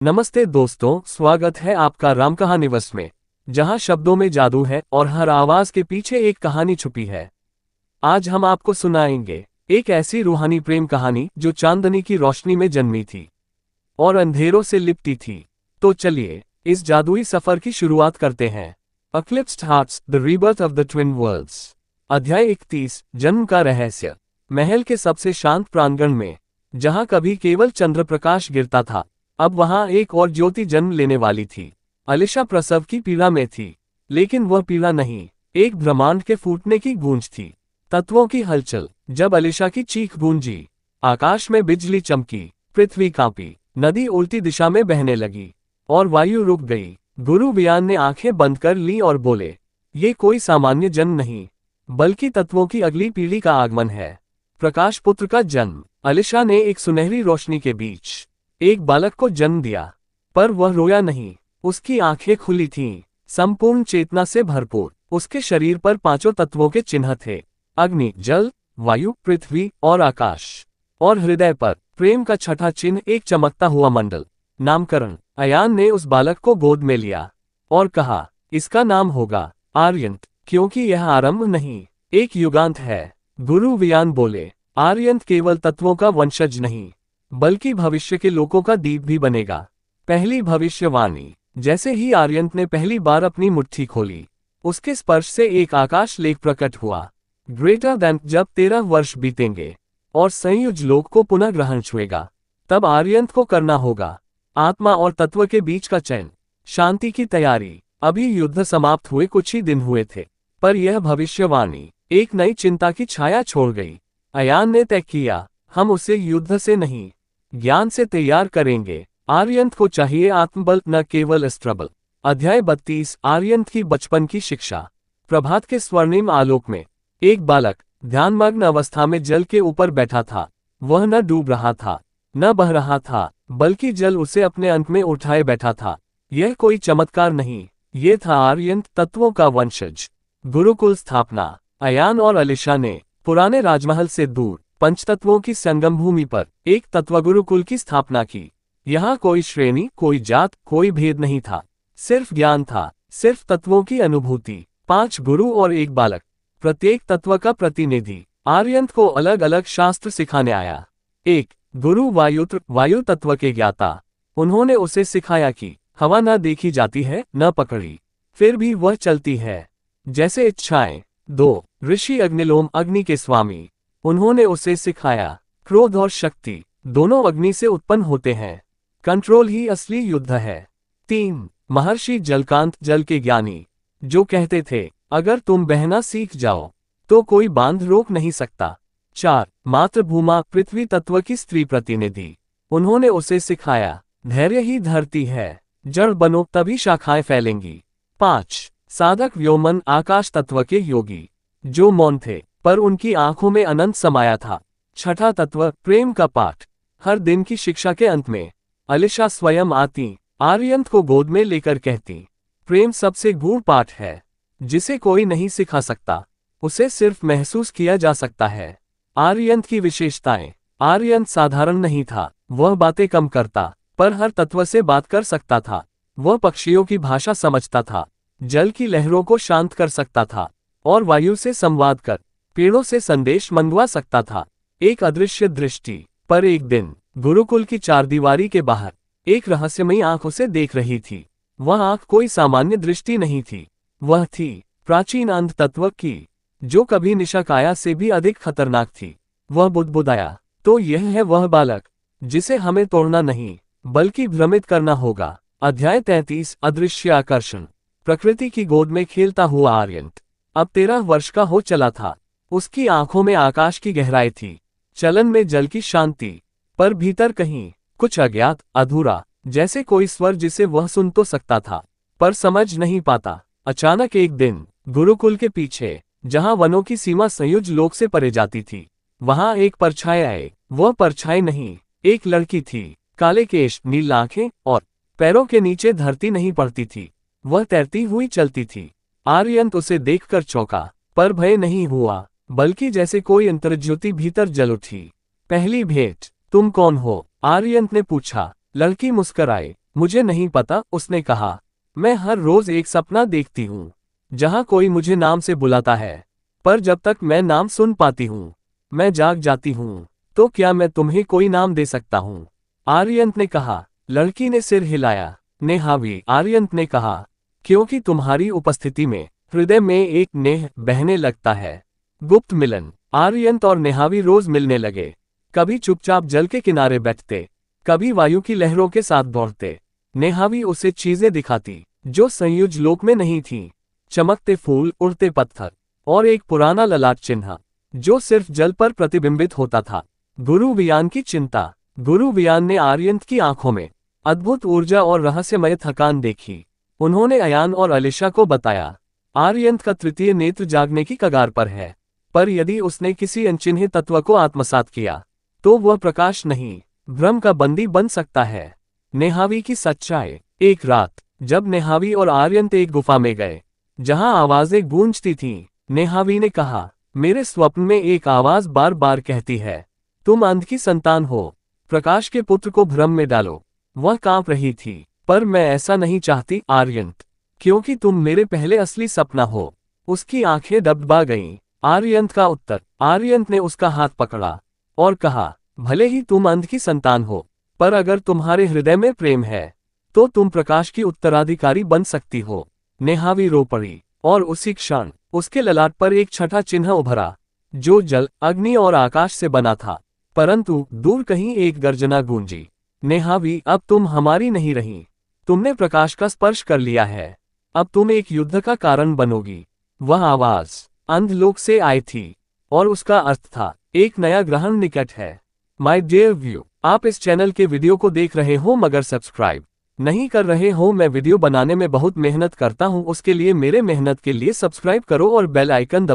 नमस्ते दोस्तों, स्वागत है आपका राम कहानीवश में, जहां शब्दों में जादू है और हर आवाज के पीछे एक कहानी छुपी है। आज हम आपको सुनाएंगे एक ऐसी रूहानी प्रेम कहानी जो चांदनी की रोशनी में जन्मी थी और अंधेरों से लिपटी थी। तो चलिए इस जादुई सफर की शुरुआत करते हैं। Eclipsed hearts, the rebirth of the twin worlds. अध्याय 31, जन्म का रहस्य। महल के सबसे शांत प्रांगण में, जहां कभी केवल चंद्र प्रकाश गिरता था, अब वहां एक और ज्योति जन्म लेने वाली थी। अलीशा प्रसव की पीड़ा में थी, लेकिन वह पीड़ा नहीं, एक ब्रह्मांड के फूटने की गूंज थी। तत्वों की हलचल। जब अलीशा की चीख गूंजी, आकाश में बिजली चमकी, पृथ्वी कांपी, नदी उल्टी दिशा में बहने लगी और वायु रुक गई। गुरु बियान ने आंखें बंद कर ली और बोले, ये कोई सामान्य जन्म नहीं, बल्कि तत्वों की अगली पीढ़ी का आगमन है। प्रकाश पुत्र का जन्म। अलीशा ने एक सुनहरी रोशनी के बीच एक बालक को जन्म दिया, पर वह रोया नहीं। उसकी आंखें खुली थीं, संपूर्ण चेतना से भरपूर। उसके शरीर पर पांचों तत्वों के चिन्ह थे: अग्नि, जल, वायु, पृथ्वी और आकाश। और हृदय पर प्रेम का छठा चिन्ह, एक चमकता हुआ मंडल। नामकरण। अयान ने उस बालक को गोद में लिया और कहा, इसका नाम होगा आर्यंत, क्योंकि यह आरंभ नहीं, एक युगांत है। गुरु वियान बोले, आर्यंत केवल तत्वों का वंशज नहीं, बल्कि भविष्य के लोगों का दीप भी बनेगा। पहली भविष्यवाणी। जैसे ही आर्यंत ने पहली बार अपनी मुट्ठी खोली, उसके स्पर्श से एक आकाश लेख प्रकट हुआ। Greater than. जब 13 वर्ष बीतेंगे और संयुज लोक को पुनः ग्रहण छुएगा, तब आर्यंत को करना होगा आत्मा और तत्व के बीच का चयन, शांति की तैयारी। अभी युद्ध समाप्त हुए कुछ ही दिन हुए थे, पर यह भविष्यवाणी एक नई चिंता की छाया छोड़ गई। अयान ने तय किया, हम उसे युद्ध से नहीं, ज्ञान से तैयार करेंगे। आर्यंत को चाहिए आत्मबल, न केवल अस्त्रबल। अध्याय 32, आर्यंत की बचपन की शिक्षा। प्रभात के स्वर्णिम आलोक में एक बालक ध्यानमग्न अवस्था में जल के ऊपर बैठा था। वह न डूब रहा था, न बह रहा था, बल्कि जल उसे अपने अंत में उठाए बैठा था। यह कोई चमत्कार नहीं, ये था आर्यंत, तत्वों का वंशज। गुरुकुल स्थापना। अयान और अलीशा ने पुराने राजमहल से दूर पंचतत्वों की संगम भूमि पर एक तत्व गुरुकुल की स्थापना की। यहाँ कोई श्रेणी, कोई जात, कोई भेद नहीं था, सिर्फ ज्ञान था, सिर्फ तत्वों की अनुभूति। 5 गुरु और एक बालक, प्रत्येक तत्व का प्रतिनिधि। आर्यंत को अलग अलग शास्त्र सिखाने आया। 1 गुरु वायुत्र, वायु तत्व के ज्ञाता। उन्होंने उसे सिखाया कि हवा न देखी जाती है, न पकड़ी, फिर भी वह चलती है जैसे इच्छाएं। 2 ऋषि अग्निलोम, अग्नि के स्वामी। उन्होंने उसे सिखाया, क्रोध और शक्ति दोनों अग्नि से उत्पन्न होते हैं, कंट्रोल ही असली युद्ध है। 3 महर्षि जलकांत, जल के ज्ञानी, जो कहते थे, अगर तुम बहना सीख जाओ तो कोई बांध रोक नहीं सकता। 4 मातृभूमा, पृथ्वी तत्व की स्त्री प्रतिनिधि। उन्होंने उसे सिखाया, धैर्य ही धरती है, जड़ बनो तभी शाखाएं फैलेंगी। 5 साधक व्योमन, आकाश तत्व के योगी, जो मौन थे, पर उनकी आंखों में अनंत समाया था। 6ठा तत्व, प्रेम का पाठ। हर दिन की शिक्षा के अंत में अलीशा स्वयं आती, आर्यंत को गोद में लेकर कहती, प्रेम सबसे गूढ़ पाठ है, जिसे कोई नहीं सिखा सकता, उसे सिर्फ महसूस किया जा सकता है। आर्यंत की विशेषताएं। आर्यंत साधारण नहीं था, वह बातें कम करता, पर हर तत्व से बात कर सकता था। वह पक्षियों की भाषा समझता था, जल की लहरों को शांत कर सकता था, और वायु से संवाद कर पेड़ों से संदेश मंगवा सकता था। एक अदृश्य दृष्टि। पर एक दिन गुरुकुल की चारदीवारी के बाहर एक रहस्यमयी आंख उसे देख रही थी। वह आंख कोई सामान्य दृष्टि नहीं थी, वह थी प्राचीन अंध तत्व की, जो कभी निशाकाया से भी अधिक खतरनाक थी। वह बुदबुदाया, तो यह है वह बालक जिसे हमें तोड़ना नहीं, बल्कि भ्रमित करना होगा। अध्याय 33, अदृश्य आकर्षण। प्रकृति की गोद में खेलता हुआ आर्यंत अब 13 वर्ष का हो चला था। उसकी आंखों में आकाश की गहराई थी, चलन में जल की शांति, पर भीतर कहीं कुछ अज्ञात, अधूरा, जैसे कोई स्वर जिसे वह सुन तो सकता था, पर समझ नहीं पाता। अचानक एक दिन गुरुकुल के पीछे, जहां वनों की सीमा संयुज लोक से परे जाती थी, वहां एक परछाई आई। वह परछाई नहीं, एक लड़की थी, काले केश, नील आंखें, और पैरों के नीचे धरती नहीं पड़ती थी, वह तैरती हुई चलती थी। आर्यंत उसे देखकर चौंका, पर भय नहीं हुआ, बल्कि जैसे कोई अंतर्ज्योति भीतर जल उठी। पहली भेंट। तुम कौन हो? आर्यंत ने पूछा। लड़की मुस्कुराई, मुझे नहीं पता, उसने कहा। मैं हर रोज एक सपना देखती हूँ जहाँ कोई मुझे नाम से बुलाता है, पर जब तक मैं नाम सुन पाती हूँ मैं जाग जाती हूँ। तो क्या मैं तुम्हें कोई नाम दे सकता हूँ? आर्यंत ने कहा। लड़की ने सिर हिलाया। नेहावी, आर्यंत ने कहा, क्योंकि तुम्हारी उपस्थिति में हृदय में एक नेह बहने लगता है। गुप्त मिलन। आर्यंत और नेहावी रोज मिलने लगे। कभी चुपचाप जल के किनारे बैठते, कभी वायु की लहरों के साथ दौड़ते। नेहावी उसे चीजें दिखाती जो संयुज लोक में नहीं थीं। चमकते फूल, उड़ते पत्थर और एक पुराना ललाट चिन्ह जो सिर्फ जल पर प्रतिबिंबित होता था। गुरु वियान की चिंता। गुरु वियान ने आर्यंत की आंखों में अद्भुत ऊर्जा और रहस्यमय थकान देखी। उन्होंने अयान और अलिशा को बताया, आर्यंत का तृतीय नेत्र जागने की कगार पर है, पर यदि उसने किसी अनचिन्हित तत्व को आत्मसात किया तो वह प्रकाश नहीं, भ्रम का बंदी बन सकता है। नेहावी की सच्चाई। एक रात जब नेहावी और आर्यंत एक गुफा में गए जहां आवाजें गूंजती थीं, नेहावी ने कहा, मेरे स्वप्न में एक आवाज बार बार कहती है, तुम अंध की संतान हो, प्रकाश के पुत्र को भ्रम में डालो। वह कांप रही थी, पर मैं ऐसा नहीं चाहती आर्यंत, क्योंकि तुम मेरे पहले असली सपना हो। उसकी आंखें डबडबा गईं। आर्यंत का उत्तर। आर्यंत ने उसका हाथ पकड़ा और कहा, भले ही तुम अंध की संतान हो, पर अगर तुम्हारे हृदय में प्रेम है तो तुम प्रकाश की उत्तराधिकारी बन सकती हो। नेहावी रो पड़ी और उसी क्षण उसके ललाट पर एक छठा चिन्ह उभरा जो जल, अग्नि और आकाश से बना था। परंतु दूर कहीं एक गर्जना गूंजी, नेहावी, अब तुम हमारी नहीं रही। तुमने प्रकाश का स्पर्श कर लिया है, अब तुम एक युद्ध का कारण बनोगी। वह आवाज अंधलोक से आई थी और उसका अर्थ था, एक नया ग्रहण निकट है। माय डियर व्यू, आप इस चैनल के वीडियो को देख रहे हो मगर सब्सक्राइब नहीं कर रहे हो। मैं वीडियो बनाने में बहुत मेहनत करता हूं, उसके लिए मेरे मेहनत के लिए सब्सक्राइब करो और बेल आइकन दबाओ।